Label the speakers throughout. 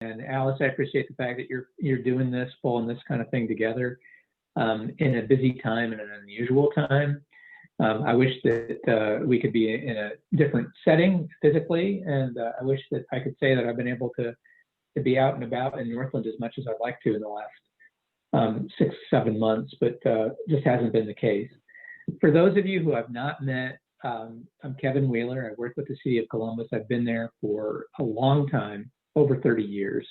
Speaker 1: And Alice, I appreciate the fact that you're doing this, pulling this kind of thing together in a busy time and an unusual time. I wish that we could be in a different setting physically, and I wish that I could say that I've been able to be out and about in Northland as much as I'd like to in the last 6-7 months, but just hasn't been the case. For those of you who have not met, I'm Kevin Wheeler. I work with the City of Columbus. I've been there for a long time, over 30 years.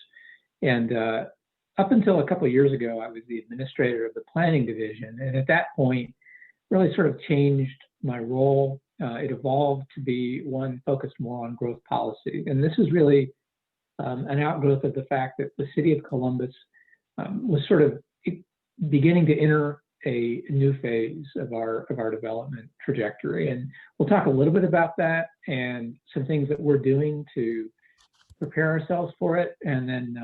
Speaker 1: And up until a couple of years ago, I was the administrator of the planning division. And at that point, really sort of changed my role. It evolved to be one focused more on growth policy. And this is really an outgrowth of the fact that the City of Columbus was sort of beginning to enter a new phase of our development trajectory. And we'll talk a little bit about that and some things that we're doing to prepare ourselves for it, and then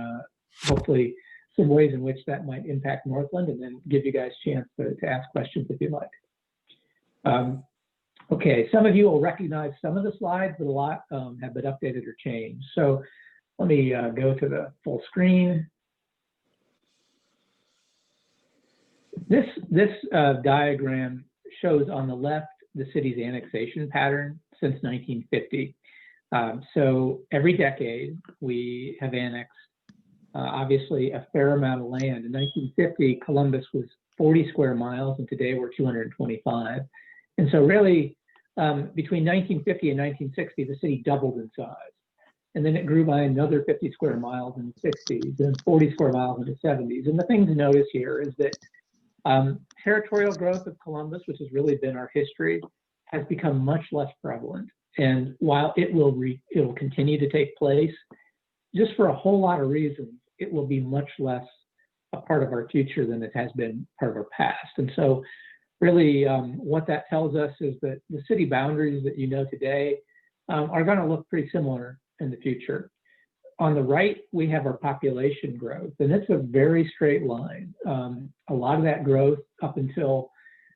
Speaker 1: hopefully some ways in which that might impact Northland, and then give you guys a chance to ask questions if you'd like. Okay, some of you will recognize some of the slides, but a lot have been updated or changed. So let me go to the full screen. This diagram shows on the left the city's annexation pattern since 1950. So every decade we have annexed obviously a fair amount of land. In 1950, Columbus was 40 square miles, and today we're 225. And so really between 1950 and 1960, the city doubled in size. And then it grew by another 50 square miles in the 60s, and 40 square miles in the 70s. And the thing to notice here is that territorial growth of Columbus, which has really been our history, has become much less prevalent. And while it will continue to take place, just for a whole lot of reasons, it will be much less a part of our future than it has been part of our past. And so really what that tells us is that the city boundaries that you know today are going to look pretty similar in the future. On the right, we have our population growth, and it's a very straight line. A lot of that growth up until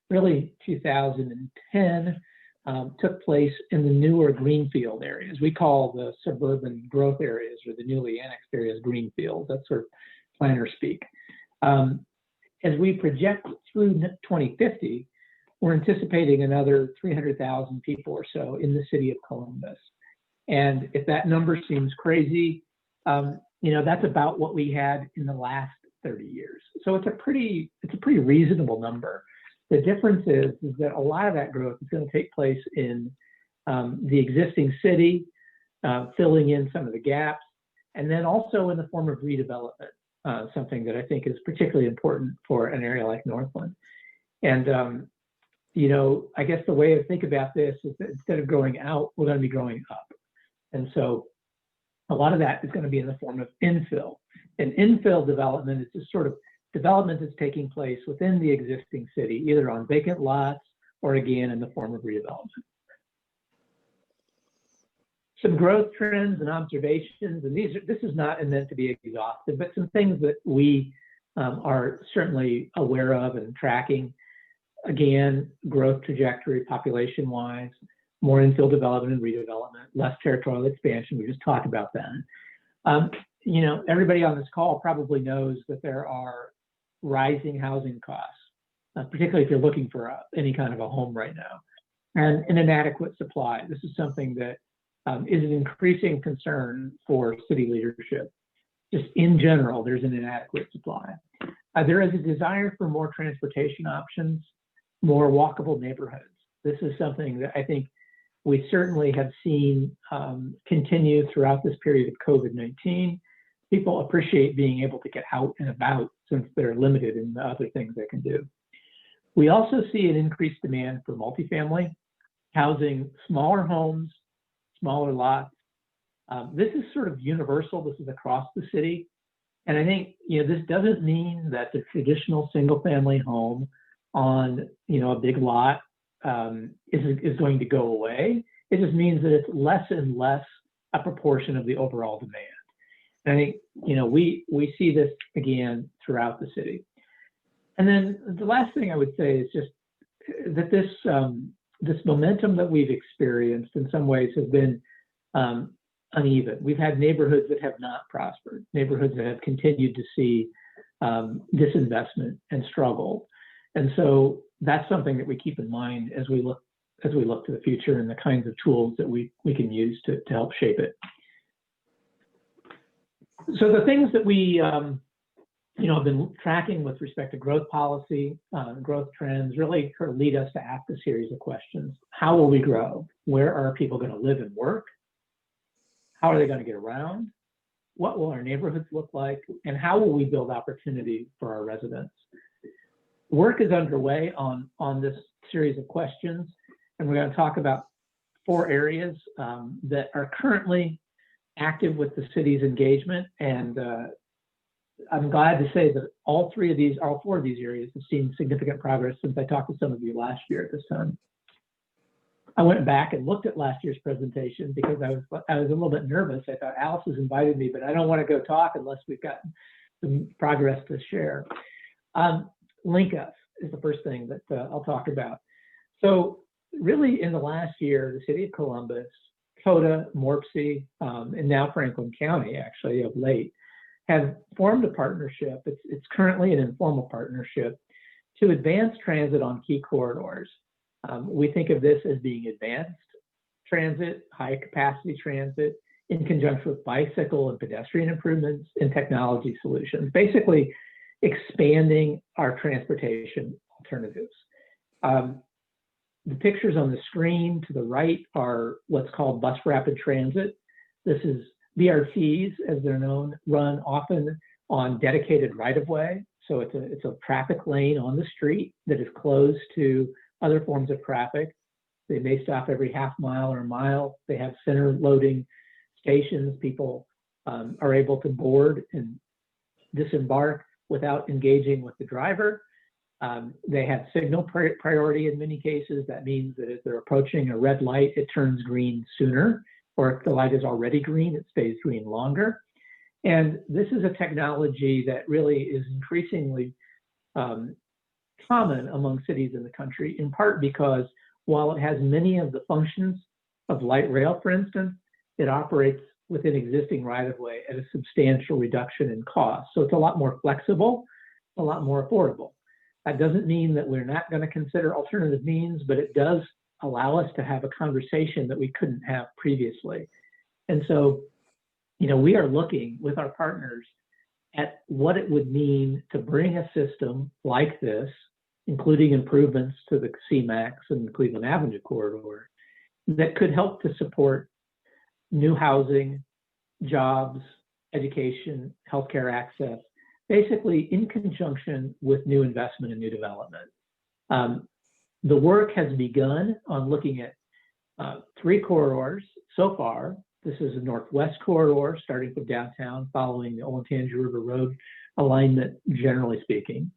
Speaker 1: really 2010 took place in the newer greenfield areas. We call the suburban growth areas or the newly annexed areas greenfield. That's sort of planner speak. As we project through 2050, we're anticipating another 300,000 people or so in the city of Columbus. And if that number seems crazy, that's about what we had in the last 30 years. So it's a pretty reasonable number. The difference is that a lot of that growth is going to take place in the existing city, filling in some of the gaps, and then also in the form of redevelopment, something that I think is particularly important for an area like Northland. And, I guess the way to think about this is that instead of growing out, we're going to be growing up. And so a lot of that is going to be in the form of infill. And infill development is just sort of development that's taking place within the existing city, either on vacant lots or again in the form of redevelopment. Some growth trends and observations, and this is not meant to be exhaustive, but some things that we are certainly aware of and tracking. Again, growth trajectory population-wise, more infill development and redevelopment, less territorial expansion. We just talked about that. Everybody on this call probably knows that there are rising housing costs, particularly if you're looking for any kind of a home right now, and an inadequate supply. This is something that is an increasing concern for city leadership. Just in general, there's an inadequate supply. There is a desire for more transportation options, more walkable neighborhoods. This is something that I think we certainly have seen continue throughout this period of COVID-19. People appreciate being able to get out and about since they're limited in the other things they can do. We also see an increased demand for multifamily housing, smaller homes, smaller lots. This is sort of universal. This is across the city. And I think, this doesn't mean that the traditional single family home on, a big lot is going to go away. It just means that it's less and less a proportion of the overall demand. And I think, we see this again throughout the city. And then the last thing I would say is just that this momentum that we've experienced in some ways has been uneven. We've had neighborhoods that have not prospered, neighborhoods that have continued to see disinvestment and struggle. And so that's something that we keep in mind as we look to the future and the kinds of tools that we can use to help shape it. So the things that we have been tracking with respect to growth policy, growth trends, really sort of lead us to ask a series of questions. How will we grow? Where are people going to live and work? How are they going to get around? What will our neighborhoods look like? And how will we build opportunity for our residents? Work is underway on this series of questions, and we're going to talk about 4 areas that are currently active with the city's engagement. And I'm glad to say that all 4 of these areas have seen significant progress since I talked to some of you last year at this time. I went back and looked at last year's presentation because I was a little bit nervous. I thought Alice has invited me, but I don't want to go talk unless we've got some progress to share. Link Us is the first thing that I'll talk about. So really in the last year, the city of Columbus, CODA, MORPC, and now Franklin County, actually of late, have formed a partnership. It's currently an informal partnership to advance transit on key corridors. We think of this as being advanced transit, high capacity transit, in conjunction with bicycle and pedestrian improvements and technology solutions, basically expanding our transportation alternatives. The pictures on the screen to the right are what's called bus rapid transit. This is BRTs, as they're known, run often on dedicated right-of-way. So it's a traffic lane on the street that is closed to other forms of traffic. They may stop every half mile or a mile. They have center loading stations. People are able to board and disembark without engaging with the driver. They have signal priority in many cases. That means that if they're approaching a red light, it turns green sooner, or if the light is already green, it stays green longer. And this is a technology that really is increasingly common among cities in the country, in part because while it has many of the functions of light rail, for instance, it operates within existing right-of-way at a substantial reduction in cost. So it's a lot more flexible, a lot more affordable. That doesn't mean that we're not going to consider alternative means, but it does allow us to have a conversation that we couldn't have previously. And so, we are looking with our partners at what it would mean to bring a system like this, including improvements to the CMAX and the Cleveland Avenue corridor, that could help to support new housing, jobs, education, healthcare access, basically in conjunction with new investment and new development. The work has begun on looking at 3 corridors so far. This is a northwest corridor starting from downtown, following the Olentangy River Road alignment, generally speaking.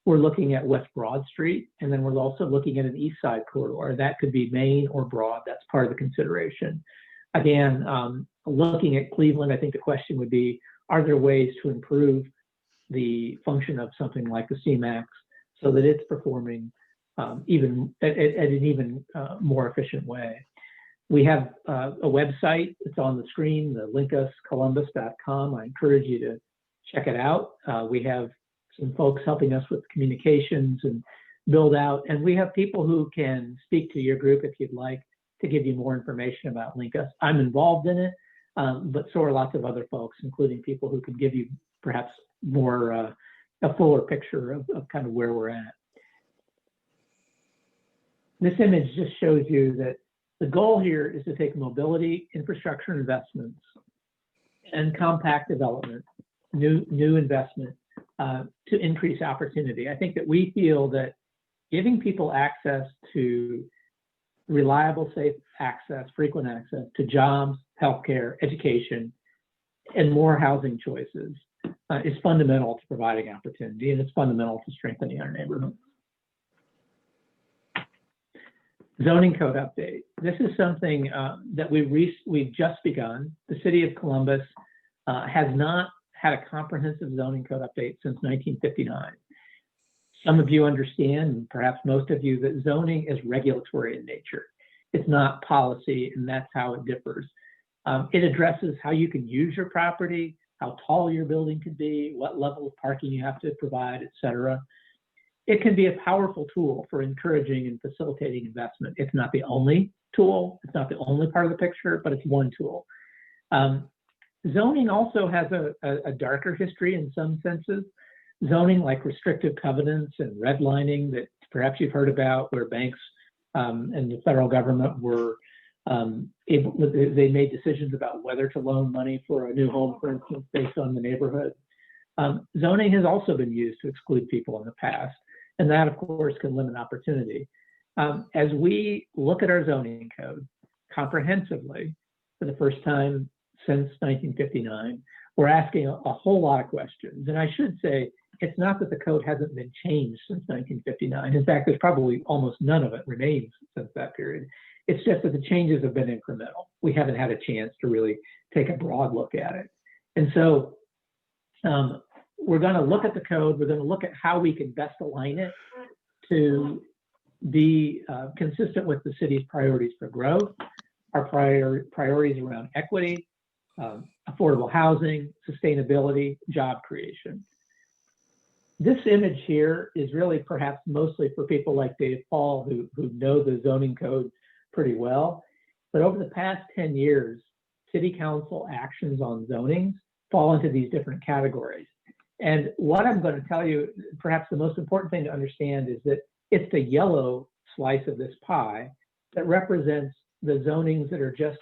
Speaker 1: We're looking at West Broad Street, and then we're also looking at an east side corridor. That could be Main or Broad. That's part of the consideration. Again, looking at Cleveland, I think the question would be, are there ways to improve the function of something like the CMAX so that it's performing even at an even more efficient way? We have a website. It's on the screen, the linkuscolumbus.com. I encourage you to check it out. We have some folks helping us with communications and build out, and we have people who can speak to your group if you'd like to give you more information about Link Us. I'm involved in it, but so are lots of other folks, including people who can give you perhaps more a fuller picture of kind of where we're at. This image just shows you that the goal here is to take mobility, infrastructure investments, and compact development, new investment to increase opportunity. I think that we feel that giving people access to reliable, safe access, frequent access to jobs, healthcare, education, and more housing choices is fundamental to providing opportunity, and it's fundamental to strengthening our neighborhoods. Zoning code update. This is something that we've just begun. The city of Columbus has not had a comprehensive zoning code update since 1959. Some of you understand, and perhaps most of you, that zoning is regulatory in nature. It's not policy, and that's how it differs. It addresses how you can use your property, how tall your building could be, what level of parking you have to provide, et cetera. It can be a powerful tool for encouraging and facilitating investment. It's not the only tool, it's not the only part of the picture, but it's one tool. Zoning also has a darker history in some senses. Zoning like restrictive covenants and redlining that perhaps you've heard about, where banks and the federal government were they made decisions about whether to loan money for a new home, for instance, based on the neighborhood. Zoning has also been used to exclude people in the past, and that, of course, can limit opportunity. As we look at our zoning code comprehensively for the first time since 1959, we're asking a whole lot of questions. And I should say, it's not that the code hasn't been changed since 1959. In fact, there's probably almost none of it remains since that period. It's just that the changes have been incremental. We haven't had a chance to really take a broad look at it. And so we're going to look at the code. We're going to look at how we can best align it to be consistent with the city's priorities for growth, our priorities around equity, affordable housing, sustainability, job creation. This image here is really perhaps mostly for people like Dave Paul who know the zoning code pretty well. But over the past 10 years, city council actions on zonings fall into these different categories. And what I'm going to tell you, perhaps the most important thing to understand, is that it's the yellow slice of this pie that represents the zonings that are just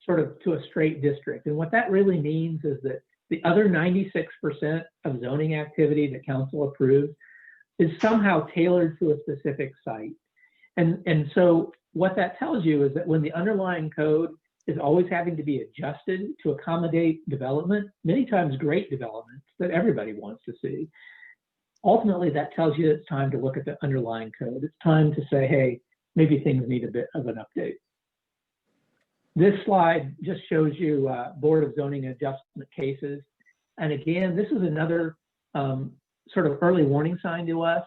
Speaker 1: sort of to a straight district. And what that really means is that the other 96% of zoning activity that council approves is somehow tailored to a specific site. And so what that tells you is that when the underlying code is always having to be adjusted to accommodate development, many times great developments that everybody wants to see, ultimately that tells you it's time to look at the underlying code. It's time to say, hey, maybe things need a bit of an update. This slide just shows you Board of Zoning Adjustment cases. And again, this is another sort of early warning sign to us.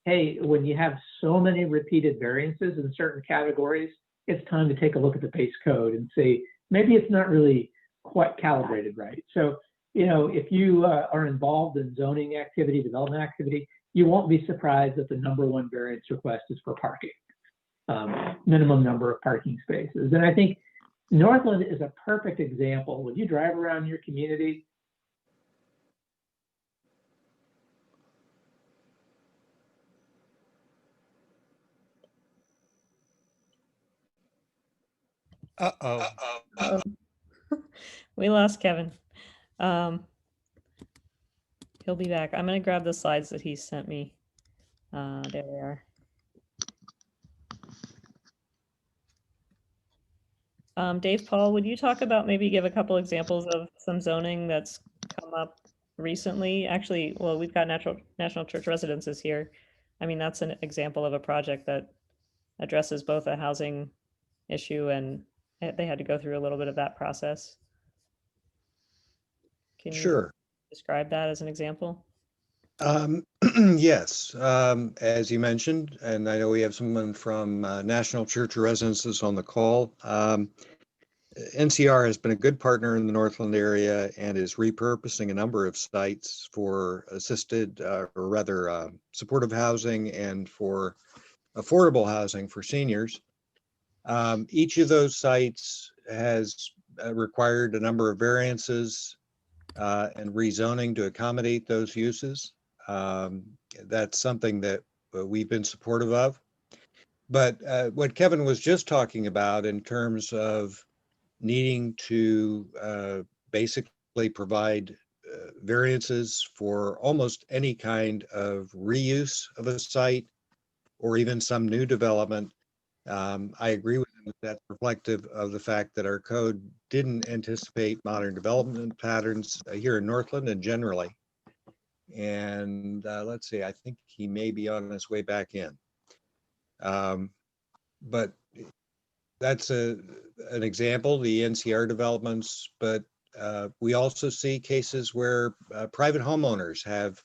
Speaker 1: Hey, when you have so many repeated variances in certain categories, it's time to take a look at the base code and say, maybe it's not really quite calibrated right. So, you know, if you are involved in zoning activity, development activity, you won't be surprised that the #1 variance request is for parking, minimum number of parking spaces. And I think Northland is a perfect example. When you drive around your community,
Speaker 2: We lost Kevin. He'll be back. I'm going to grab the slides that he sent me. There they are. Dave Paul, would you talk about, maybe give a couple examples of some zoning that's come up recently? Actually, well, we've got National Church Residences here. I mean, that's an example of a project that addresses both a housing issue, and they had to go through a little bit of that process. Can you describe that as an example?
Speaker 3: Yes, as you mentioned, and I know we have someone from National Church Residences on the call. NCR has been a good partner in the Northland area and is repurposing a number of sites for assisted, or rather supportive housing and for affordable housing for seniors. Each of those sites has required a number of variances and rezoning to accommodate those uses. That's something that we've been supportive of. But what Kevin was just talking about in terms of needing to basically provide variances for almost any kind of reuse of a site or even some new development, I agree with him that that's reflective of the fact that our code didn't anticipate modern development patterns here in Northland and generally. And let's see, I think he may be on his way back in. But that's an example, the NCR developments, but we also see cases where private homeowners have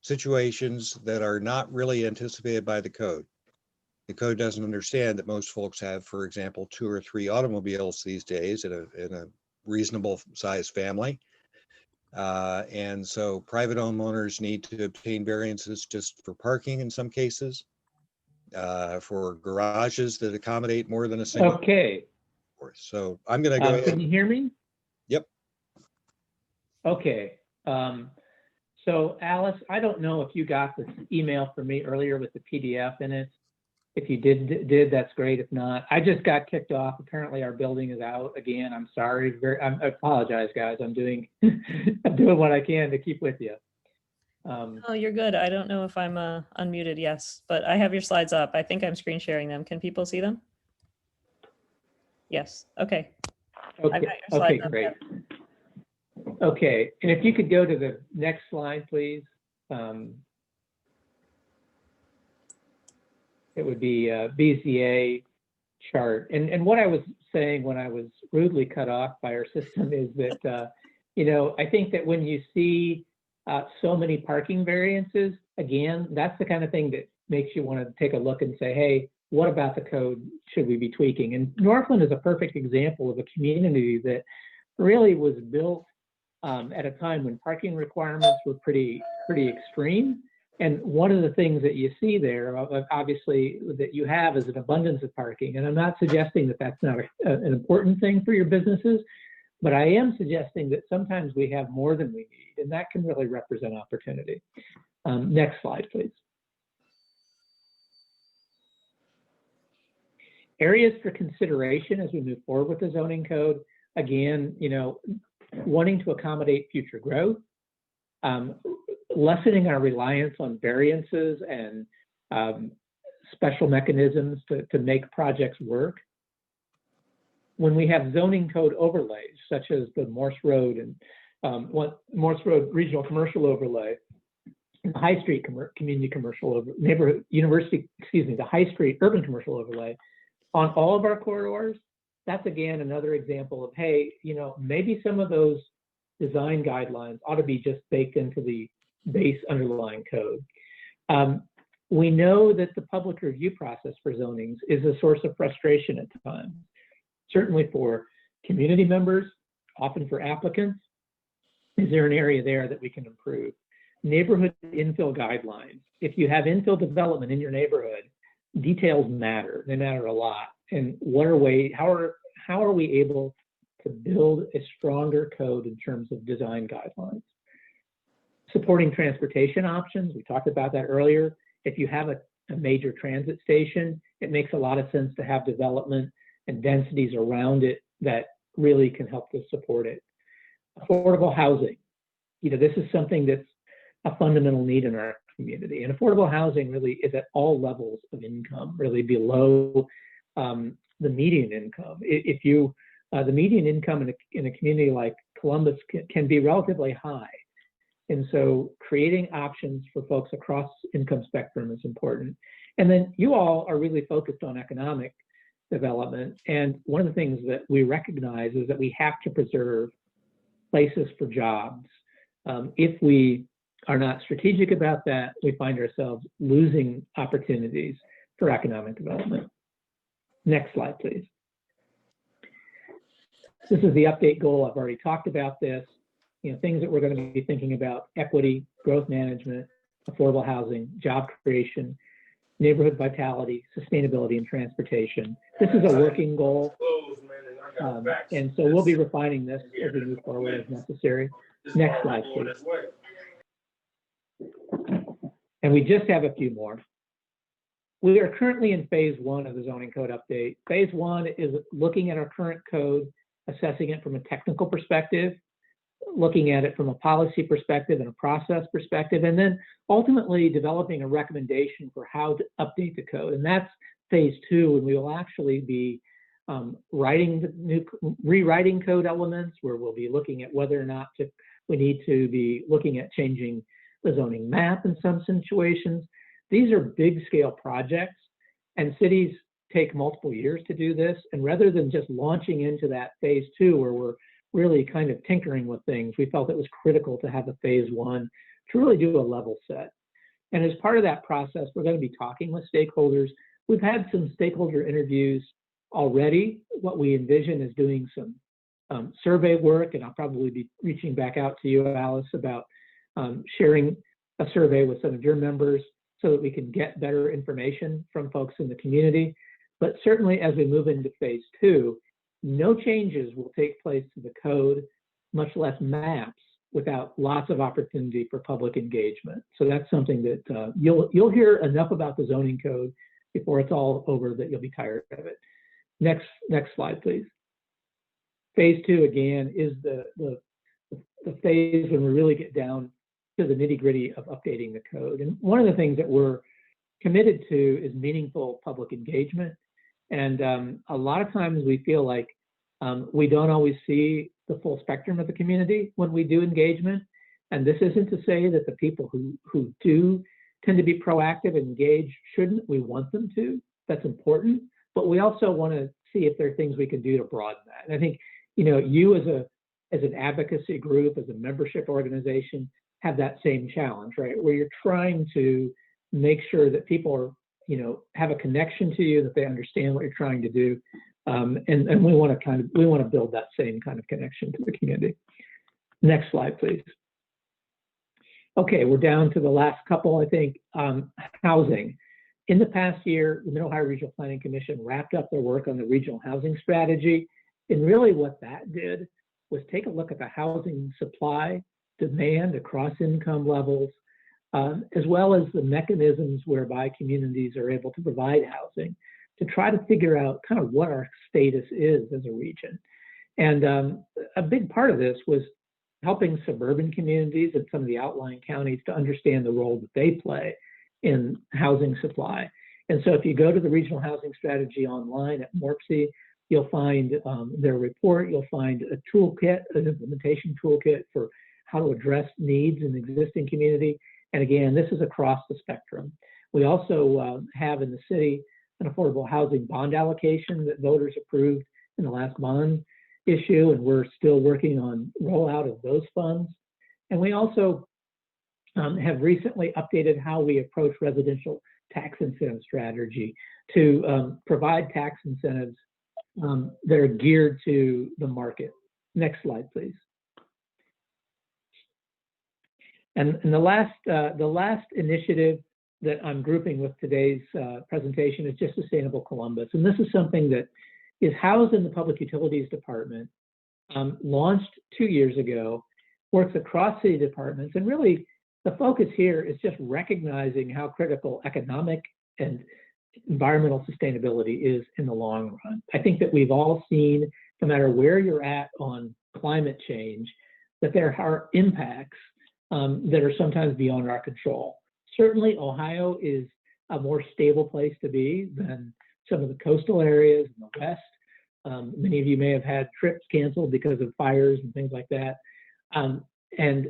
Speaker 3: situations that are not really anticipated by the code. The code doesn't understand that most folks have, for example, 2 or 3 automobiles these days in a reasonable sized family. And so private homeowners need to obtain variances just for parking in some cases, for garages that accommodate more than a single.
Speaker 1: Okay,
Speaker 3: So I'm going to go
Speaker 1: can
Speaker 3: ahead.
Speaker 1: you hear me?
Speaker 3: Yep.
Speaker 1: Okay. So Alice, I don't know if you got this email from me earlier with the PDF in it. If you did, that's great. If not, I just got kicked off. Apparently our building is out again. I'm sorry. I apologize, guys. I'm doing what I can to keep with you.
Speaker 2: Oh, you're good. I don't know if I'm unmuted, yes, but I have your slides up. I think I'm screen sharing them. Can people see them? Yes, okay. I've
Speaker 1: Okay,
Speaker 2: got your slides
Speaker 1: okay,
Speaker 2: up,
Speaker 1: great.
Speaker 2: yeah.
Speaker 1: Okay, and if you could go to the next slide, please. It would be a BZA chart. And what I was saying when I was rudely cut off by our system is that, you know, I think that when you see so many parking variances, again, that's the kind of thing that makes you want to take a look and say, hey, what about the code should we be tweaking? And Northland is a perfect example of a community that really was built at a time when parking requirements were pretty extreme. And one of the things that you see there, obviously, that you have is an abundance of parking. And I'm not suggesting that that's not an important thing for your businesses, but I am suggesting that sometimes we have more than we need, and that can really represent opportunity. Next slide, please. Areas for consideration as we move forward with the zoning code. Again, you know, wanting to accommodate future growth, lessening our reliance on variances and special mechanisms to make projects work. When we have zoning code overlays, such as the Morse Road and Morse Road Regional Commercial Overlay, the High Street Community Commercial Neighborhood University, the High Street Urban Commercial Overlay, on all of our corridors, that's again another example of, hey, you know, maybe some of those design guidelines ought to be just baked into the base underlying code. We know that the public review process for zonings is a source of frustration at times, certainly for community members, often for applicants. Is there an area there that we can improve? Neighborhood infill guidelines. If you have infill development in your neighborhood, details matter. They matter a lot. And how are we able to build a stronger code in terms of design guidelines? Supporting transportation options, we talked about that earlier. If you have a major transit station, it makes a lot of sense to have development and densities around it that really can help to support it. Affordable housing, you know, this is something that's a fundamental need in our community. And affordable housing really is at all levels of income, really below the median income. If you, the median income in a community like Columbus can be relatively high. And so creating options for folks across income spectrum is important. And then you all are really focused on economic development. And one of the things that we recognize is that we have to preserve places for jobs. If we are not strategic about that, we find ourselves losing opportunities for economic development. Next slide, please. This is the update goal. I've already talked about this. You know, things that we're going to be thinking about: equity, growth management, affordable housing, job creation, neighborhood vitality, sustainability, and transportation. This is a working goal. And so we'll be refining this as we move forward as necessary. Next slide, please. And we just have a few more. We are currently in phase 1 of the zoning code update. Phase 1 is looking at our current code, assessing it from a technical perspective, looking at it from a policy perspective and a process perspective, and then ultimately developing a recommendation for how to update the code. And that's phase 2, and we will actually be rewriting code elements, where we'll be looking at whether or not we need to be looking at changing the zoning map in some situations. These are big scale projects, and cities take multiple years to do this. And rather than just launching into that phase 2 where we're really kind of tinkering with things, we felt it was critical to have a phase 1 to really do a level set. And as part of that process, we're going to be talking with stakeholders, we've had some stakeholder interviews already. What we envision is doing some survey work, and I'll probably be reaching back out to you, Alice, about sharing a survey with some of your members so that we can get better information from folks in the community. But certainly as we move into phase 2, no changes will take place to the code, much less maps, without lots of opportunity for public engagement. So that's something that you'll hear enough about the zoning code before it's all over that you'll be tired of it. Next slide, please. Phase 2, again, is the phase when we really get down to the nitty-gritty of updating the code. And one of the things that we're committed to is meaningful public engagement. And a lot of times we feel like we don't always see the full spectrum of the community when we do engagement. And this isn't to say that the people who do tend to be proactive and engaged shouldn't. We want them to. That's important. But we also want to see if there are things we can do to broaden that. And I think, you know, you as an advocacy group, as a membership organization, have that same challenge, right? Where you're trying to make sure that people are, you know, have a connection to you, that they understand what you're trying to do. And we want to build that same kind of connection to the community. Next slide, please. Okay, we're down to the last couple, I think. Housing. In the past year, the Mid-Ohio Regional Planning Commission wrapped up their work on the regional housing strategy. And really what that did was take a look at the housing supply, demand across income levels, as well as the mechanisms whereby communities are able to provide housing, to try to figure out kind of what our status is as a region. And a big part of this was helping suburban communities and some of the outlying counties to understand the role that they play in housing supply. And so if you go to the Regional Housing Strategy online at MORPC, you'll find their report, you'll find a toolkit, an implementation toolkit for how to address needs in the existing community. And again, this is across the spectrum. We also have in the city an affordable housing bond allocation that voters approved in the last bond issue, and we're still working on rollout of those funds. And we also have recently updated how we approach residential tax incentive strategy to provide tax incentives that are geared to the market. Next slide, please. And the last initiative that I'm grouping with today's presentation is just Sustainable Columbus. And this is something that is housed in the Public Utilities Department, launched 2 years ago, works across city departments. And really the focus here is just recognizing how critical economic and environmental sustainability is in the long run. I think that we've all seen, no matter where you're at on climate change, that there are impacts that are sometimes beyond our control. Certainly, Ohio is a more stable place to be than some of the coastal areas in the West. Many of you may have had trips canceled because of fires and things like that. And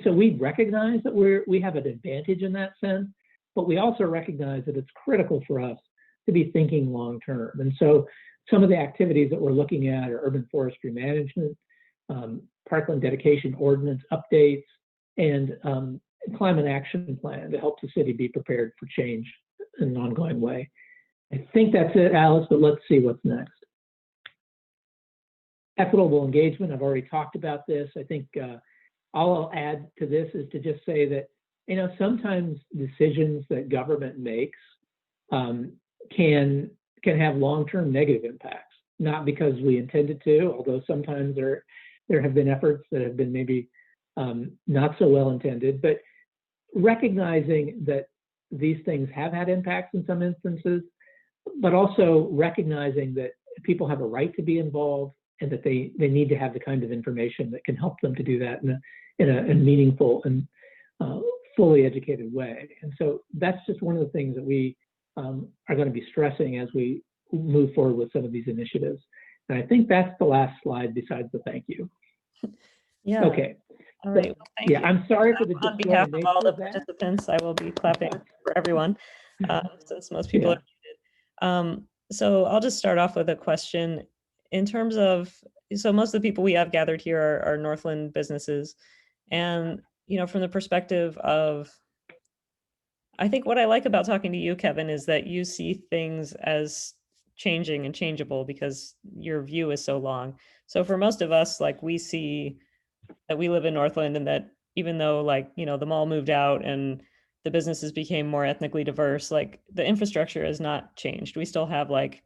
Speaker 1: so we recognize that we have an advantage in that sense, but we also recognize that it's critical for us to be thinking long term. And so some of the activities that we're looking at are urban forestry management, parkland dedication ordinance updates, and climate action plan to help the city be prepared for change in an ongoing way. I think that's it, Alice, but let's see what's next. Equitable engagement, I've already talked about this. I think all I'll add to this is to just say that, you know, sometimes decisions that government makes can have long-term negative impacts, not because we intended to, although sometimes there have been efforts that have been maybe not so well intended, but recognizing that these things have had impacts in some instances, but also recognizing that people have a right to be involved and that they need to have the kind of information that can help them to do that in a meaningful and fully educated way. And so that's just one of the things that we are going to be stressing as we move forward with some of these initiatives. And I think that's the last slide besides the thank you.
Speaker 2: Yeah.
Speaker 1: Okay.
Speaker 2: All right. Well, thank
Speaker 1: Yeah,
Speaker 2: you.
Speaker 1: I'm sorry for the
Speaker 2: On behalf of all the
Speaker 1: that.
Speaker 2: participants, I will be clapping for everyone, since most people are muted. So I'll just start off with a question. In terms of, so most of the people we have gathered here are Northland businesses. And, you know, from the perspective of I think what I like about talking to you, Kevin, is that you see things as changing and changeable because your view is so long. So for most of us, like we see that we live in Northland and that even though like, you know, the mall moved out and the businesses became more ethnically diverse, like the infrastructure has not changed. We still have like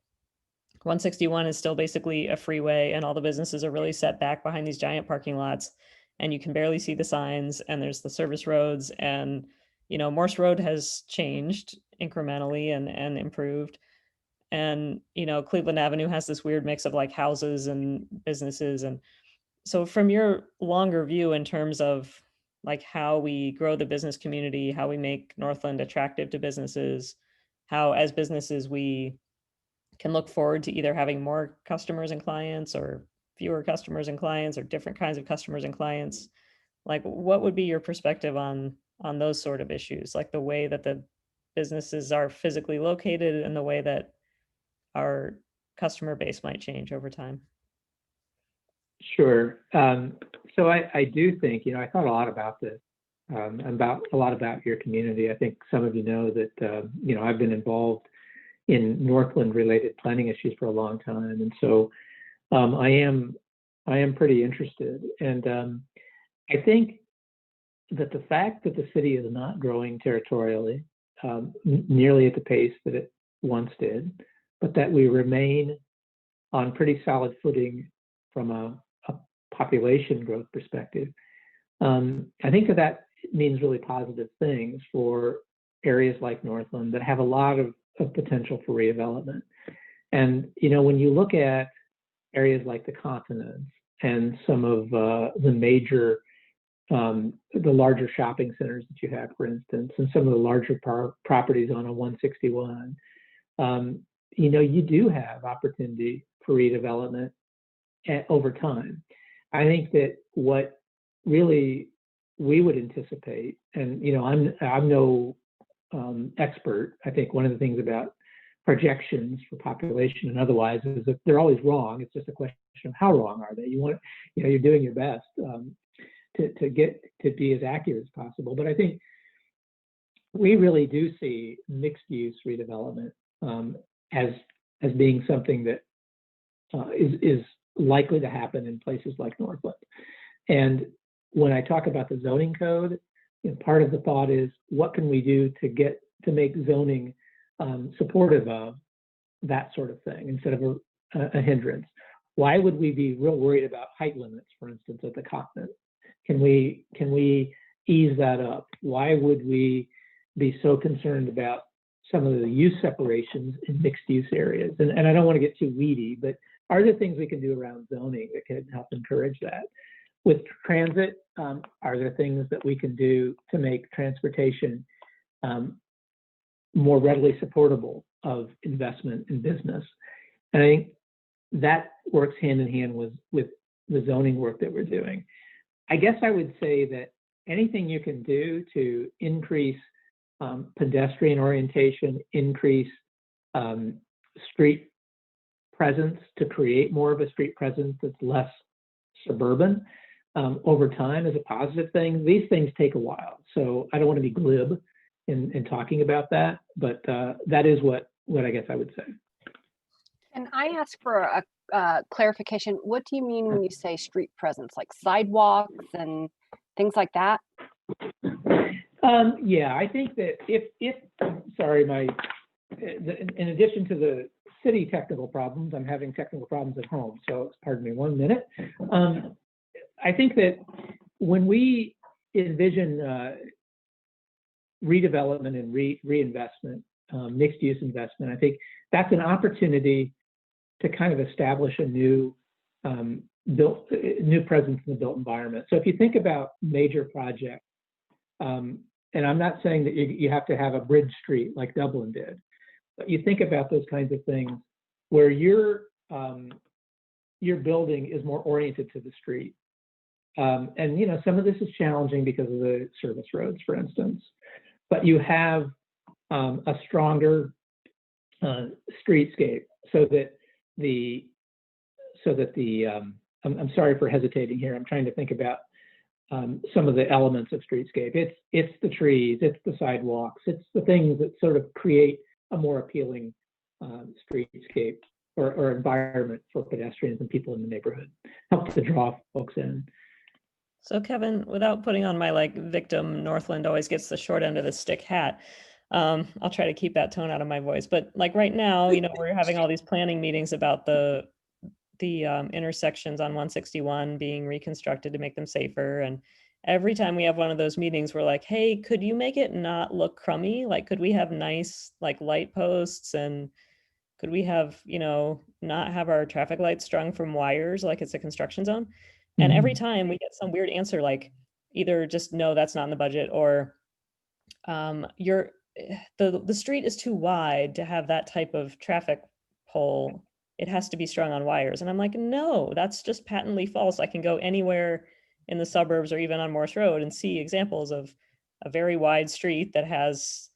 Speaker 2: 161 is still basically a freeway and all the businesses are really set back behind these giant parking lots and you can barely see the signs and there's the service roads and you know Morse Road has changed incrementally and improved and you know Cleveland Avenue has this weird mix of like houses and businesses and so from your longer view in terms of like how we grow the business community, how we make Northland attractive to businesses, how as businesses we can look forward to either having more customers and clients or fewer customers and clients or different kinds of customers and clients. Like what would be your perspective on those sort of issues, like the way that the businesses are physically located and the way that our customer base might change over time?
Speaker 1: Sure. So I do think, I thought a lot about this, a lot about your community. I think some of you know that, I've been involved in Northland related planning issues for a long time. And so I am pretty interested. And I think that the fact that the city is not growing territorially nearly at the pace that it once did, but that we remain on pretty solid footing from a population growth perspective, I think that means really positive things for areas like Northland that have a lot of potential for redevelopment. And, when you look at areas like the continents and some of the major, the larger shopping centers that you have, for instance, and some of the larger properties on a 161, you do have opportunity for redevelopment over time. I think that what really we would anticipate, and I'm no expert. I think one of the things about projections for population and otherwise is that they're always wrong. It's just a question of how wrong are they. You're doing your best to get to be as accurate as possible. But I think we really do see mixed use redevelopment as being something that is likely to happen in places like Northland. And when I talk about the zoning code, part of the thought is what can we do to make zoning supportive of that sort of thing instead of a hindrance. Why would we be real worried about height limits, for instance, at the continent? Can we ease that up? Why would we be so concerned about some of the use separations in mixed use areas? And I don't want to get too weedy, but are there things we can do around zoning that can help encourage that? With transit, are there things that we can do to make transportation more readily supportable of investment in business? And I think that works hand in hand with the zoning work that we're doing. I guess I would say that anything you can do to increase pedestrian orientation, increase street presence, to create more of a street presence that's less suburban over time is a positive thing. These things take a while, so I don't want to be glib in talking about that, but that is what I guess I would say.
Speaker 4: Can I ask for a clarification? What do you mean when you say street presence, like sidewalks and things like that?
Speaker 1: Yeah, I think that in addition to the city technical problems, I'm having technical problems at home, so pardon me 1 minute. I think that when we envision redevelopment and reinvestment, mixed use investment, I think that's an opportunity to kind of establish a new presence in the built environment. So if you think about major projects, and I'm not saying that you have to have a bridge street like Dublin did, but you think about those kinds of things where your building is more oriented to the street. And some of this is challenging because of the service roads, for instance, but you have a stronger streetscape so that I'm sorry for hesitating here. I'm trying to think about some of the elements of streetscape. It's the trees, it's the sidewalks, it's the things that sort of create a more appealing streetscape or environment for pedestrians and people in the neighborhood. Help to draw folks in.
Speaker 2: So Kevin, without putting on my like victim, Northland always gets the short end of the stick hat. I'll try to keep that tone out of my voice. But like right now, we're having all these planning meetings about the intersections on 161 being reconstructed to make them safer. And every time we have one of those meetings, we're like, hey, could you make it not look crummy? Like, could we have nice like light posts, and could we have, not have our traffic lights strung from wires like it's a construction zone? And every time we get some weird answer, like either just no, that's not in the budget, or the street is too wide to have that type of traffic pole. It has to be strung on wires. And I'm like, no, that's just patently false. I can go anywhere in the suburbs or even on Morse Road and see examples of a very wide street that has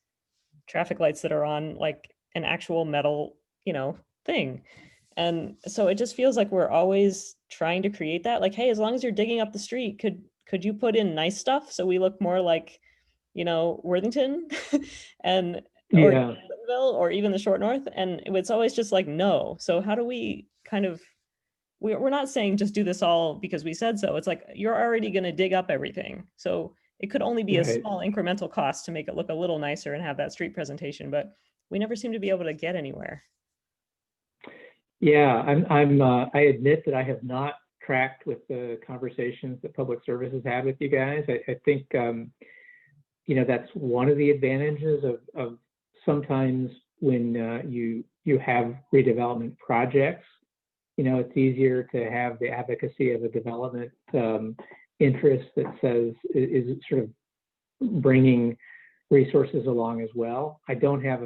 Speaker 2: traffic lights that are on like an actual metal, thing. And so it just feels like we're always trying to create that. Like, hey, as long as you're digging up the street, could you put in nice stuff so we look more like, Worthington and or
Speaker 1: Yeah.
Speaker 2: Pleasantville or even the Short North? And it's always just like, no. So how do we kind of, we're not saying just do this all because we said so. It's like, you're already going to dig up everything. So it could only be a
Speaker 1: Right.
Speaker 2: small incremental cost to make it look a little nicer and have that street presentation, but we never seem to be able to get anywhere.
Speaker 1: Yeah, I admit that I have not tracked with the conversations that Public Service has had with you guys. I think, that's one of the advantages of sometimes when you have redevelopment projects. It's easier to have the advocacy of a development interest that says is sort of bringing resources along as well. I don't have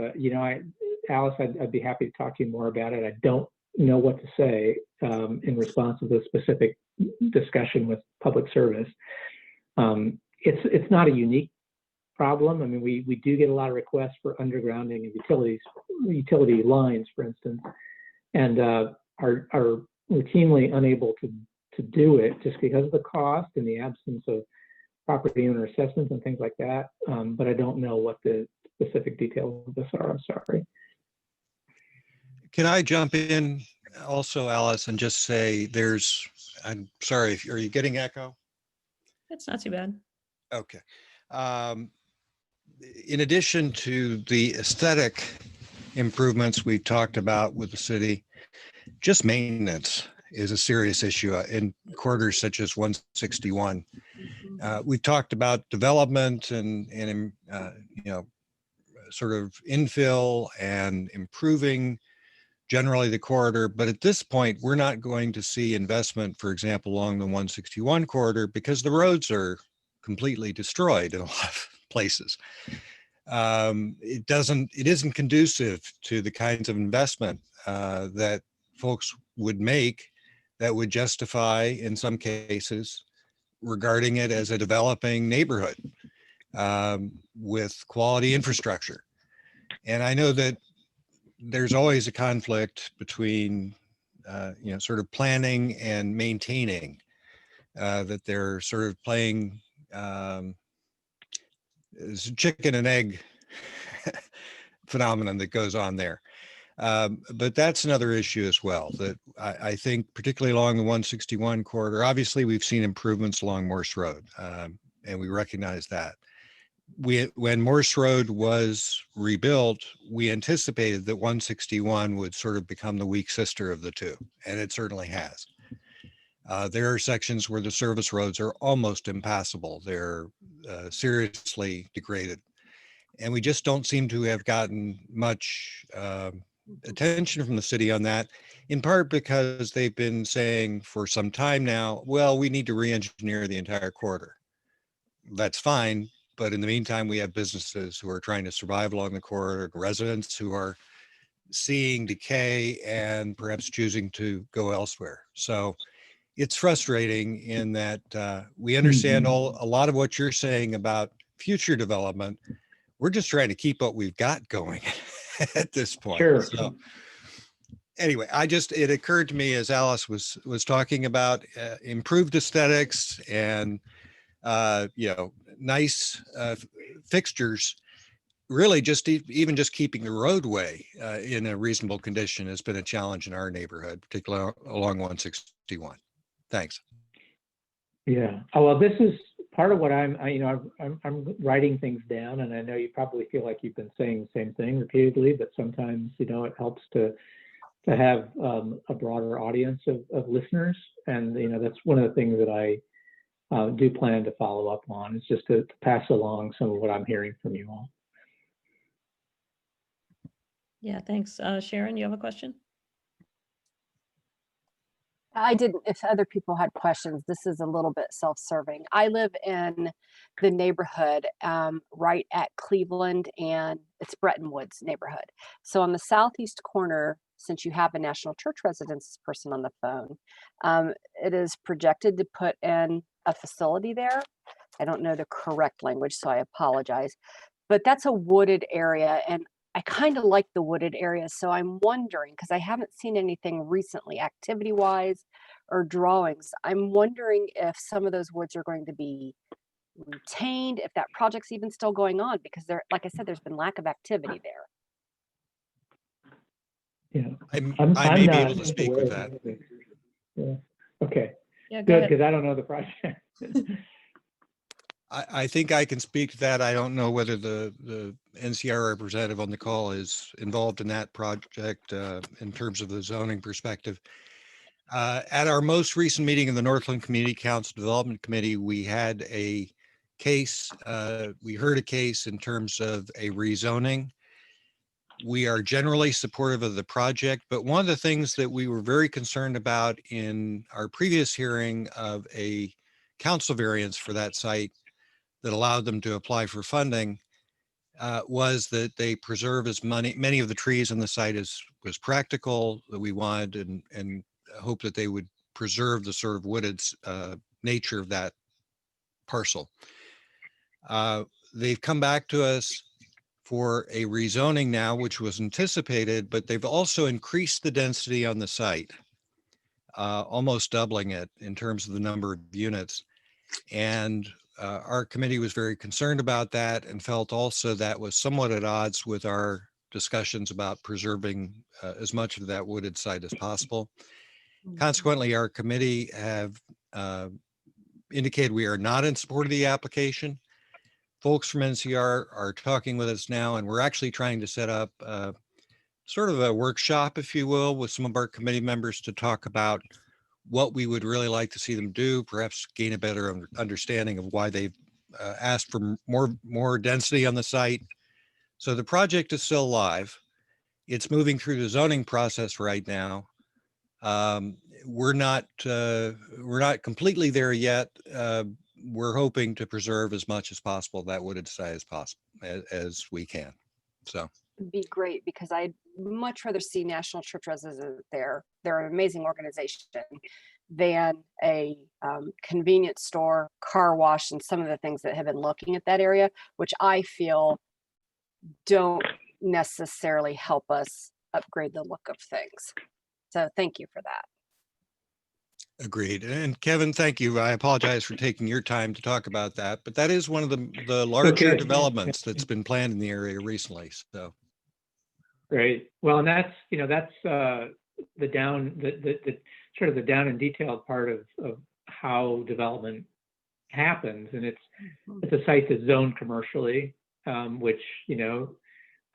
Speaker 1: Alice, I'd be happy to talk to you more about it. I don't know what to say in response to the specific discussion with Public Service. It's not a unique problem. I mean, we do get a lot of requests for undergrounding of utility lines, for instance, and are routinely unable to do it just because of the cost and the absence of property owner assessments and things like that. But I don't know what the specific details of this are. I'm sorry.
Speaker 3: Can I jump in also, Alice, and just say I'm sorry, are you getting echo?
Speaker 2: It's not too bad.
Speaker 3: Okay. In addition to the aesthetic improvements we talked about with the city, just maintenance is a serious issue in corridors such as 161. We talked about development and sort of infill and improving generally the corridor. But at this point, we're not going to see investment, for example, along the 161 corridor because the roads are completely destroyed in a lot of places. It isn't conducive to the kinds of investment that folks would make that would justify, in some cases, regarding it as a developing neighborhood with quality infrastructure. And I know that there's always a conflict between, sort of planning and maintaining, that they're sort of playing it's a chicken and egg phenomenon that goes on there. But that's another issue as well, that I think particularly along the 161 corridor, obviously we've seen improvements along Morse Road, and we recognize that. When Morse Road was rebuilt, we anticipated that 161 would sort of become the weak sister of the two, and it certainly has. There are sections where the service roads are almost impassable. They're seriously degraded. And we just don't seem to have gotten much attention from the city on that, in part because they've been saying for some time now, well, we need to re-engineer the entire corridor. That's fine. But in the meantime, we have businesses who are trying to survive along the corridor, residents who are seeing decay and perhaps choosing to go elsewhere. So it's frustrating in that we understand a lot of what you're saying about future development. We're just trying to keep what we've got going at this point.
Speaker 1: Sure.
Speaker 3: So anyway, it occurred to me as Alice was talking about improved aesthetics and nice fixtures. Really, even just keeping the roadway in a reasonable condition has been a challenge in our neighborhood, particularly along 161. Thanks.
Speaker 1: Yeah. Oh, well, this is part of what I'm writing things down, and I know you probably feel like you've been saying the same thing repeatedly, but sometimes, it helps to have a broader audience of listeners. And, that's one of the things that I do plan to follow up on, is just to pass along some of what I'm hearing from you all.
Speaker 2: Yeah, thanks. Sharon, you have a question?
Speaker 4: I didn't. If other people had questions, this is a little bit self-serving. I live in the neighborhood right at Cleveland, and it's Bretton Woods neighborhood. So on the southeast corner, since you have a National Church Residences person on the phone, it is projected to put in a facility there. I don't know the correct language, so I apologize. But that's a wooded area, and I kind of like the wooded areas. So I'm wondering, because I haven't seen anything recently activity-wise or drawings, I'm wondering if some of those woods are going to be retained, if that project's even still going on, because like I said, there's been lack of activity there.
Speaker 1: Yeah.
Speaker 3: I may be able to speak with that.
Speaker 1: Yeah. Okay.
Speaker 2: Yeah, go
Speaker 1: Good,
Speaker 2: ahead.
Speaker 1: because I don't know the project.
Speaker 3: I think I can speak to that. I don't know whether the NCR representative on the call is involved in that project in terms of the zoning perspective. At our most recent meeting of the Northland Community Council Development Committee, we had a case. We heard a case in terms of a rezoning. We are generally supportive of the project, but one of the things that we were very concerned about in our previous hearing of a council variance for that site that allowed them to apply for funding was that they preserve as many of the trees on the site as was practical, that we wanted, and hope that they would preserve the sort of wooded nature of that parcel. They've come back to us for a rezoning now, which was anticipated, but they've also increased the density on the site, almost doubling it in terms of the number of units. And our committee was very concerned about that and felt also that was somewhat at odds with our discussions about preserving as much of that wooded site as possible. Consequently, our committee have indicated we are not in support of the application. Folks from NCR are talking with us now, and we're actually trying to set up sort of a workshop, if you will, with some of our committee members to talk about what we would really like to see them do, perhaps gain a better understanding of why they've asked for more density on the site. So the project is still live. It's moving through the zoning process right now. We're not completely there yet. We're hoping to preserve as much as possible that wooded site as possible as we can. So
Speaker 4: It'd be great, because I'd much rather see National Church Residences there. They're an amazing organization, than a convenience store, car wash, and some of the things that have been looking at that area, which I feel don't necessarily help us upgrade the look of things. So thank you for that.
Speaker 3: agreed. And Kevin, thank you. I apologize for taking your time to talk about that, but that is one of the larger
Speaker 1: Okay.
Speaker 3: developments that's been planned in the area recently. So
Speaker 1: Great. Well, and that's the sort of the down and detailed part of how development happens, and it's a site that's zoned commercially, which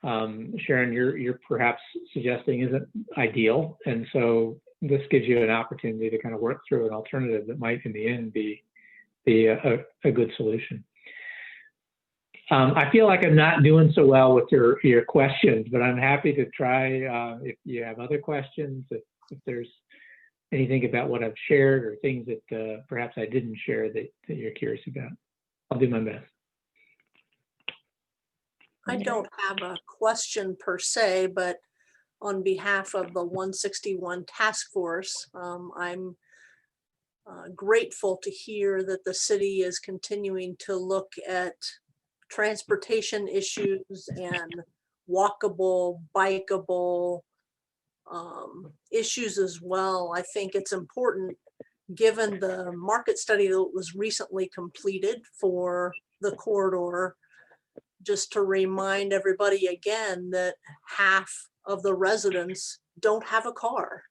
Speaker 1: Sharon, you're perhaps suggesting isn't ideal, and so this gives you an opportunity to kind of work through an alternative that might, in the end, be a good solution. I feel like I'm not doing so well with your questions, but I'm happy to try if you have other questions, if there's anything about what I've shared or things that perhaps I didn't share that you're curious about. I'll do my best.
Speaker 5: I don't have a question per se, but on behalf of the 161 task force, I'm grateful to hear that the city is continuing to look at transportation issues and walkable, bikeable issues as well. I think it's important, given the market study that was recently completed for the corridor, just to remind everybody again that half of the residents don't have a car.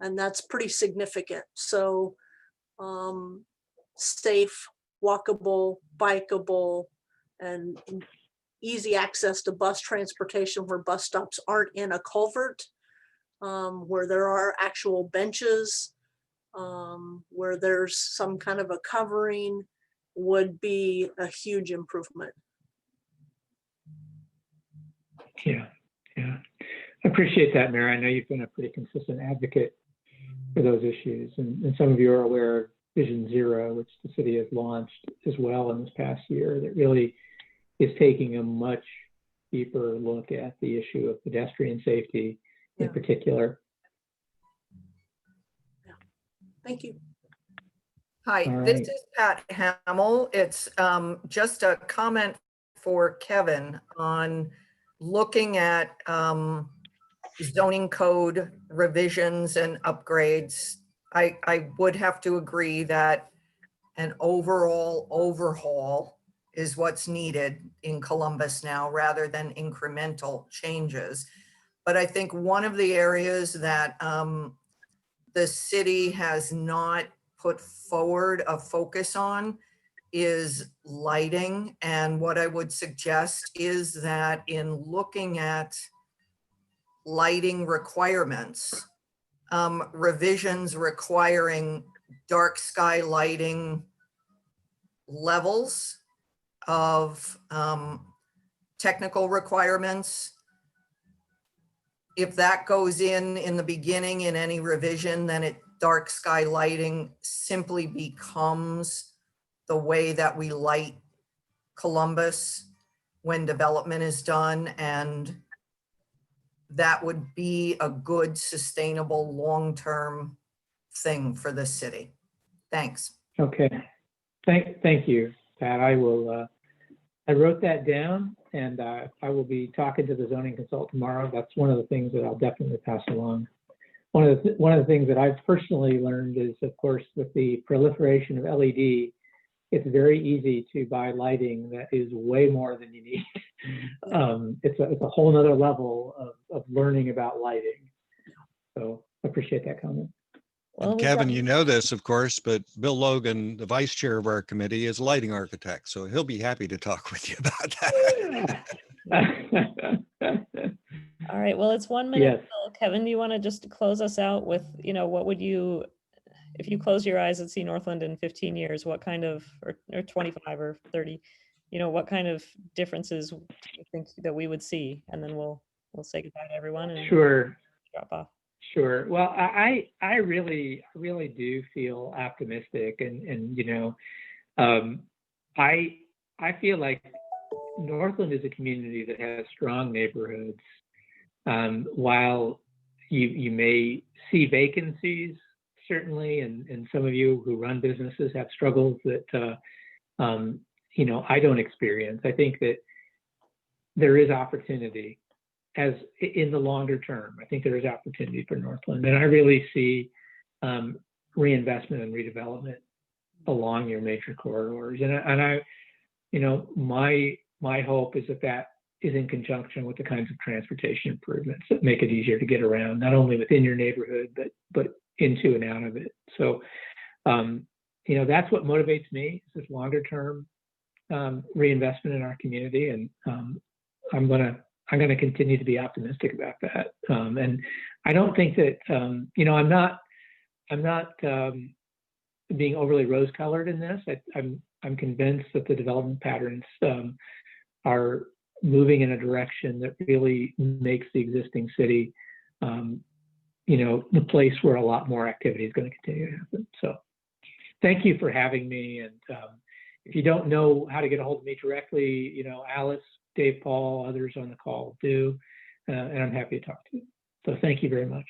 Speaker 5: And that's pretty significant. So safe, walkable, bikeable, and easy access to bus transportation where bus stops aren't in a culvert, where there are actual benches, where there's some kind of a covering, would be a huge improvement.
Speaker 1: Yeah, yeah. I appreciate that, Mary. I know you've been a pretty consistent advocate for those issues. And some of you are aware of Vision Zero, which the city has launched as well in this past year, that really is taking a much deeper look at the issue of pedestrian safety in particular.
Speaker 5: Yeah. Thank you.
Speaker 6: Hi,
Speaker 1: All
Speaker 6: this
Speaker 1: right.
Speaker 6: is Pat Hamill. It's just a comment for Kevin on looking at zoning code revisions and upgrades. I would have to agree that an overall overhaul is what's needed in Columbus now rather than incremental changes. But I think one of the areas that the city has not put forward a focus on is lighting. And what I would suggest is that in looking at lighting requirements, revisions requiring dark sky lighting levels of technical requirements. If that goes in the beginning in any revision, then dark sky lighting simply becomes the way that we light Columbus when development is done. And that would be a good, sustainable, long-term thing for the city. Thanks.
Speaker 1: Okay. Thank you, Pat. I will. I wrote that down, and I will be talking to the zoning consultant tomorrow. That's one of the things that I'll definitely pass along. One of the things that I've personally learned is, of course, with the proliferation of LED, it's very easy to buy lighting that is way more than you need. It's a whole nother level of learning about lighting. So I appreciate that comment.
Speaker 2: Well,
Speaker 3: And
Speaker 2: we've
Speaker 3: Kevin,
Speaker 2: got-
Speaker 3: you know this, of course, but Bill Logan, the vice chair of our committee, is a lighting architect, so he'll be happy to talk with you about that.
Speaker 2: All right, well, it's 1 minute.
Speaker 1: Yes.
Speaker 2: till. Kevin, do you want to just close us out with, what would you, if you close your eyes and see Northland in 15 years, what kind of, or 25 or 30, what kind of differences do you think that we would see? And then we'll say goodbye to everyone and
Speaker 1: Sure.
Speaker 2: drop off.
Speaker 1: Sure. Well, I really do feel optimistic, and I feel like Northland is a community that has strong neighborhoods. While you may see vacancies, certainly, and some of you who run businesses have struggles that I don't experience. I think that there is opportunity. As in the longer term, I think there is opportunity for Northland, and I really see reinvestment and redevelopment along your major corridors. And I, my hope is that is in conjunction with the kinds of transportation improvements that make it easier to get around, not only within your neighborhood, but into and out of it. So, that's what motivates me, is this longer term reinvestment in our community, and I'm going to continue to be optimistic about that. And I don't think that, I'm not being overly rose-colored in this. I'm convinced that the development patterns are moving in a direction that really makes the existing city, the place where a lot more activity is going to continue to happen. So thank you for having me. And if you don't know how to get a hold of me directly, Alice, Dave, Paul, others on the call do, and I'm happy to talk to you. So thank you very much.